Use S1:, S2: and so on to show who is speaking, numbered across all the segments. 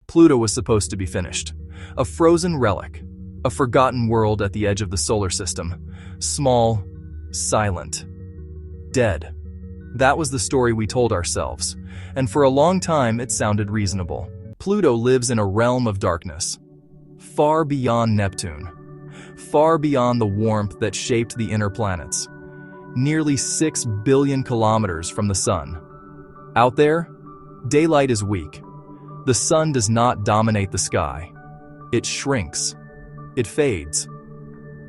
S1: Pluto was supposed to be finished. A frozen relic, a forgotten world at the edge of the solar system. Small, silent, dead. That was the story we told ourselves, and for a long time it sounded reasonable. Pluto lives in a realm of darkness, far beyond Neptune, far beyond the warmth that shaped the inner planets, nearly 6 billion kilometers from the sun. Out there, daylight is weak. The sun does not dominate the sky. It shrinks. It fades.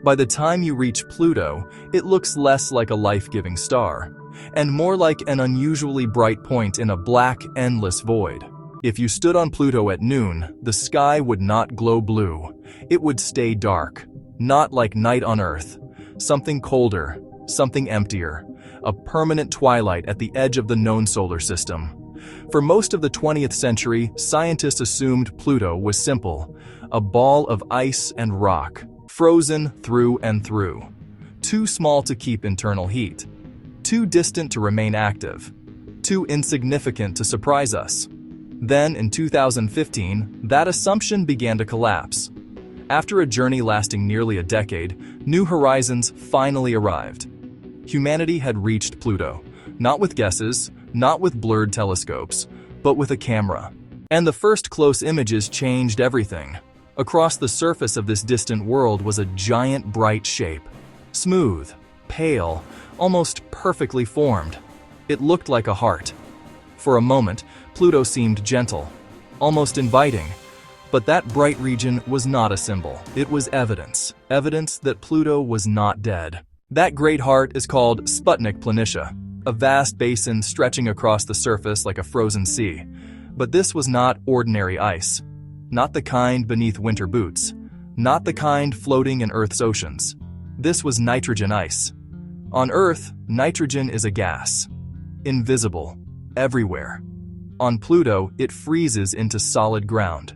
S1: By the time you reach Pluto, it looks less like a life-giving star, and more like an unusually bright point in a black, endless void. If you stood on Pluto at noon, the sky would not glow blue. It would stay dark, not like night on Earth. Something colder, something emptier, a permanent twilight at the edge of the known solar system. For most of the 20th century, scientists assumed Pluto was simple, a ball of ice and rock, frozen through and through. Too small to keep internal heat, too distant to remain active, too insignificant to surprise us. Then, in 2015, that assumption began to collapse. After a journey lasting nearly a decade, new horizons finally arrived. Humanity had reached Pluto, not with guesses, not with blurred telescopes, but with a camera. And the first close images changed everything. Across the surface of this distant world was a giant bright shape. Smooth, pale, almost perfectly formed. It looked like a heart. For a moment, Pluto seemed gentle, almost inviting. But that bright region was not a symbol. It was evidence. Evidence that Pluto was not dead. That great heart is called Sputnik Planitia, a vast basin stretching across the surface like a frozen sea. But this was not ordinary ice. Not the kind beneath winter boots. Not the kind floating in Earth's oceans. This was nitrogen ice. On Earth, nitrogen is a gas. Invisible. Everywhere. On Pluto, it freezes into solid ground.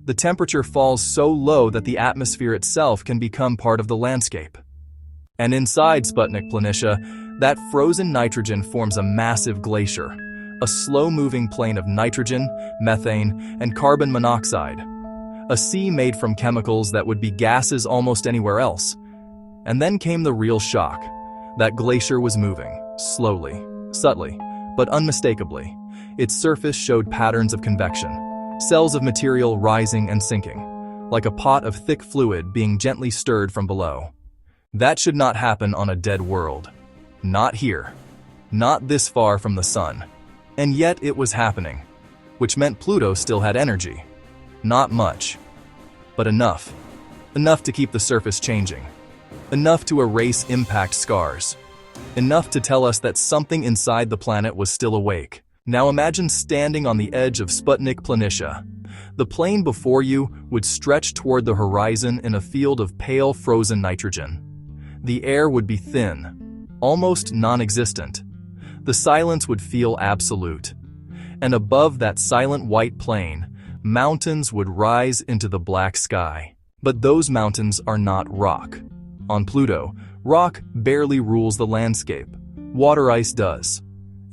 S1: The temperature falls so low that the atmosphere itself can become part of the landscape. And inside Sputnik Planitia, that frozen nitrogen forms a massive glacier, a slow-moving plain of nitrogen, methane, and carbon monoxide, a sea made from chemicals that would be gases almost anywhere else. And then came the real shock. That glacier was moving, slowly, subtly, but unmistakably. Its surface showed patterns of convection, cells of material rising and sinking, like a pot of thick fluid being gently stirred from below. That should not happen on a dead world. Not here. Not this far from the sun. And yet it was happening, which meant Pluto still had energy. Not much, but enough. Enough to keep the surface changing. Enough to erase impact scars. Enough to tell us that something inside the planet was still awake. Now imagine standing on the edge of Sputnik Planitia. The plain before you would stretch toward the horizon in a field of pale frozen nitrogen. The air would be thin, almost non-existent. The silence would feel absolute. And above that silent white plain, mountains would rise into the black sky. But those mountains are not rock. On Pluto, rock barely rules the landscape. Water ice does.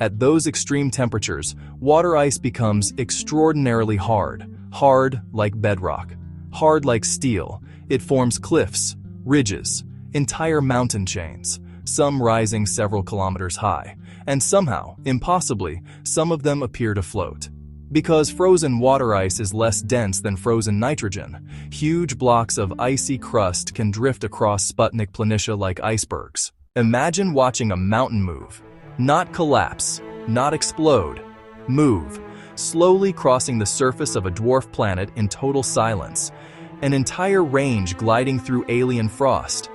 S1: At those extreme temperatures, water ice becomes extraordinarily hard. Hard like bedrock. Hard like steel. It forms cliffs, ridges, entire mountain chains, some rising several kilometers high, and somehow, impossibly, some of them appear to float. Because frozen water ice is less dense than frozen nitrogen, huge blocks of icy crust can drift across Sputnik Planitia like icebergs. Imagine watching a mountain move. Not collapse, not explode. Move, slowly crossing the surface of a dwarf planet in total silence. An entire range gliding through alien frost.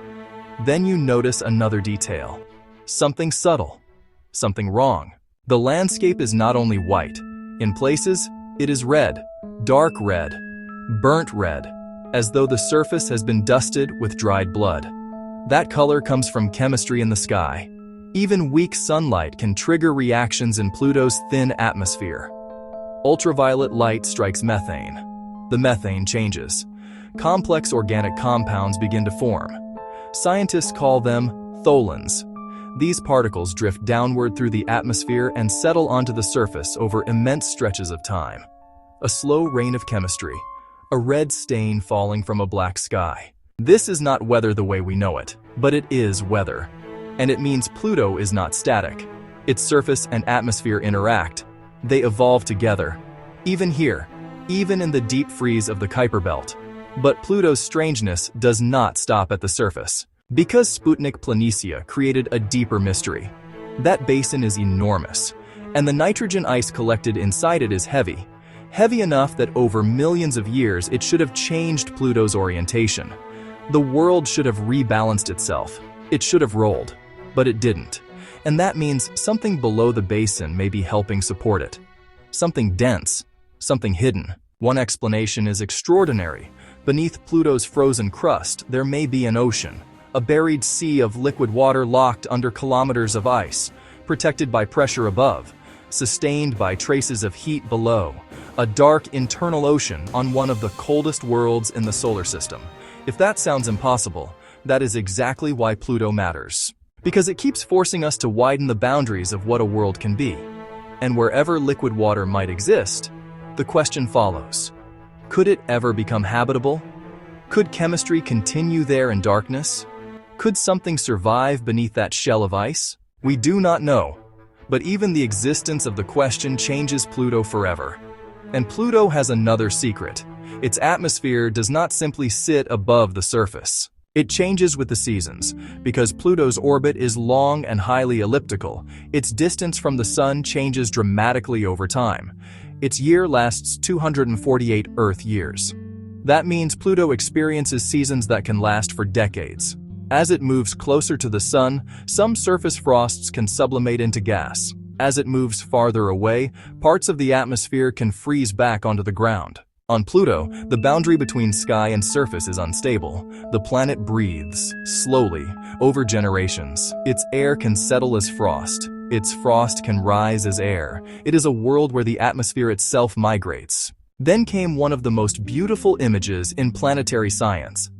S1: Then you notice another detail. Something subtle. Something wrong. The landscape is not only white. In places, it is red. Dark red. Burnt red. As though the surface has been dusted with dried blood. That color comes from chemistry in the sky. Even weak sunlight can trigger reactions in Pluto's thin atmosphere. Ultraviolet light strikes methane. The methane changes. Complex organic compounds begin to form. Scientists call them tholins. These particles drift downward through the atmosphere and settle onto the surface over immense stretches of time. A slow rain of chemistry, a red stain falling from a black sky. This is not weather the way we know it, but it is weather. And it means Pluto is not static. Its surface and atmosphere interact. They evolve together. Even here, even in the deep freeze of the Kuiper Belt. But Pluto's strangeness does not stop at the surface. Because Sputnik Planitia created a deeper mystery. That basin is enormous, and the nitrogen ice collected inside it is heavy. Heavy enough that over millions of years it should have changed Pluto's orientation. The world should have rebalanced itself. It should have rolled, but it didn't. And that means something below the basin may be helping support it. Something dense, something hidden. One explanation is extraordinary. Beneath Pluto's frozen crust, there may be an ocean, a buried sea of liquid water locked under kilometers of ice, protected by pressure above, sustained by traces of heat below, a dark internal ocean on one of the coldest worlds in the solar system. If that sounds impossible, that is exactly why Pluto matters. Because it keeps forcing us to widen the boundaries of what a world can be. And wherever liquid water might exist, the question follows: could it ever become habitable? Could chemistry continue there in darkness? Could something survive beneath that shell of ice? We do not know. But even the existence of the question changes Pluto forever. And Pluto has another secret. Its atmosphere does not simply sit above the surface. It changes with the seasons. Because Pluto's orbit is long and highly elliptical, its distance from the Sun changes dramatically over time. Its year lasts 248 Earth years. That means Pluto experiences seasons that can last for decades. As it moves closer to the Sun, some surface frosts can sublimate into gas. As it moves farther away, parts of the atmosphere can freeze back onto the ground. On Pluto, the boundary between sky and surface is unstable. The planet breathes, slowly, over generations. Its air can settle as frost. Its frost can rise as air. It is a world where the atmosphere itself migrates. Then came one of the most beautiful images in planetary science.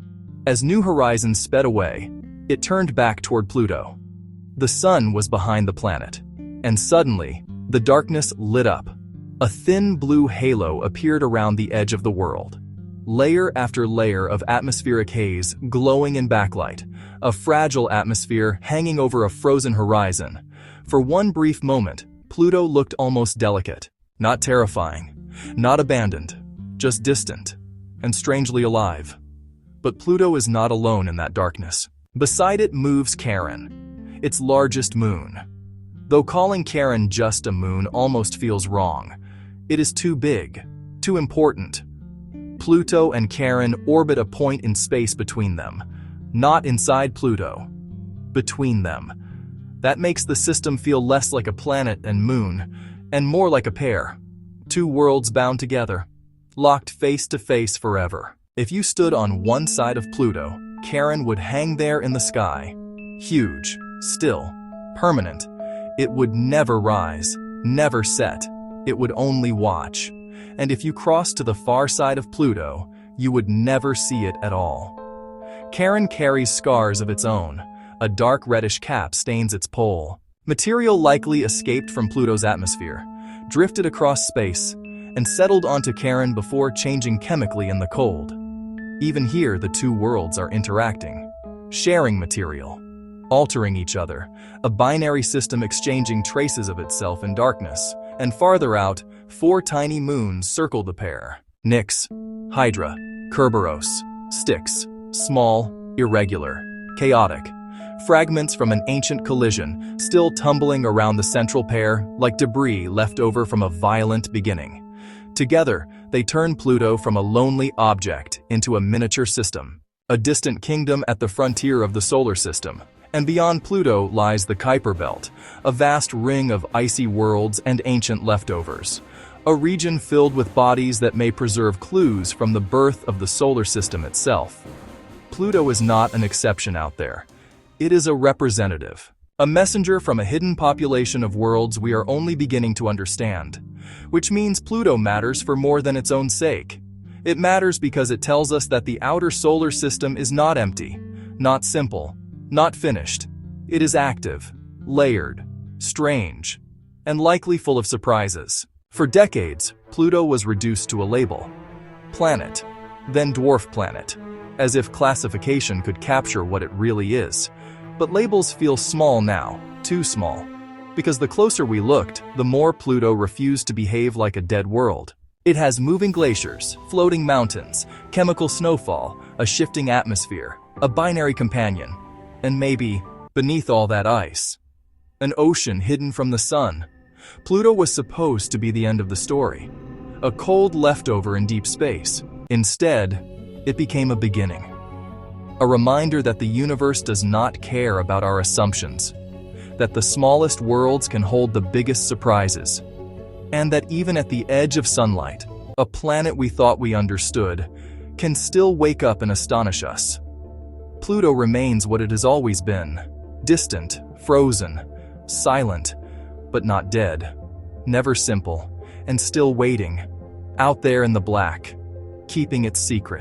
S1: As New Horizons sped away, it turned back toward Pluto. The Sun was behind the planet. And suddenly, the darkness lit up. A thin blue halo appeared around the edge of the world. Layer after layer of atmospheric haze glowing in backlight. A fragile atmosphere hanging over a frozen horizon. For one brief moment, Pluto looked almost delicate. Not terrifying, not abandoned, just distant, and strangely alive. But Pluto is not alone in that darkness. Beside it moves Charon, its largest moon. Though calling Charon just a moon almost feels wrong. It is too big, too important. Pluto and Charon orbit a point in space between them, not inside Pluto, between them. That makes the system feel less like a planet and moon, and more like a pair. Two worlds bound together, locked face to face forever. If you stood on one side of Pluto, Charon would hang there in the sky. Huge, still, permanent. It would never rise, never set. It would only watch. And if you crossed to the far side of Pluto, you would never see it at all. Charon carries scars of its own. A dark reddish cap stains its pole. Material likely escaped from Pluto's atmosphere, drifted across space, and settled onto Charon before changing chemically in the cold. Even here, the two worlds are interacting, sharing material, altering each other, a binary system exchanging traces of itself in darkness. And farther out, 4 tiny moons circle the pair. Nix, Hydra, Kerberos, Styx, small, irregular, chaotic. Fragments from an ancient collision, still tumbling around the central pair like debris left over from a violent beginning. Together, they turn Pluto from a lonely object into a miniature system, a distant kingdom at the frontier of the solar system. And beyond Pluto lies the Kuiper Belt, a vast ring of icy worlds and ancient leftovers. A region filled with bodies that may preserve clues from the birth of the solar system itself. Pluto is not an exception out there. It is a representative, a messenger from a hidden population of worlds we are only beginning to understand. Which means Pluto matters for more than its own sake. It matters because it tells us that the outer solar system is not empty, not simple, not finished. It is active, layered, strange, and likely full of surprises. For decades, Pluto was reduced to a label: planet, then dwarf planet, as if classification could capture what it really is. But labels feel small now, too small. Because the closer we looked, the more Pluto refused to behave like a dead world. It has moving glaciers, floating mountains, chemical snowfall, a shifting atmosphere, a binary companion, and maybe, beneath all that ice, an ocean hidden from the sun. Pluto was supposed to be the end of the story, a cold leftover in deep space. Instead, it became a beginning. A reminder that the universe does not care about our assumptions, that the smallest worlds can hold the biggest surprises, and that even at the edge of sunlight, a planet we thought we understood can still wake up and astonish us. Pluto remains what it has always been: distant, frozen, silent, but not dead, never simple, and still waiting, out there in the black, keeping its secret.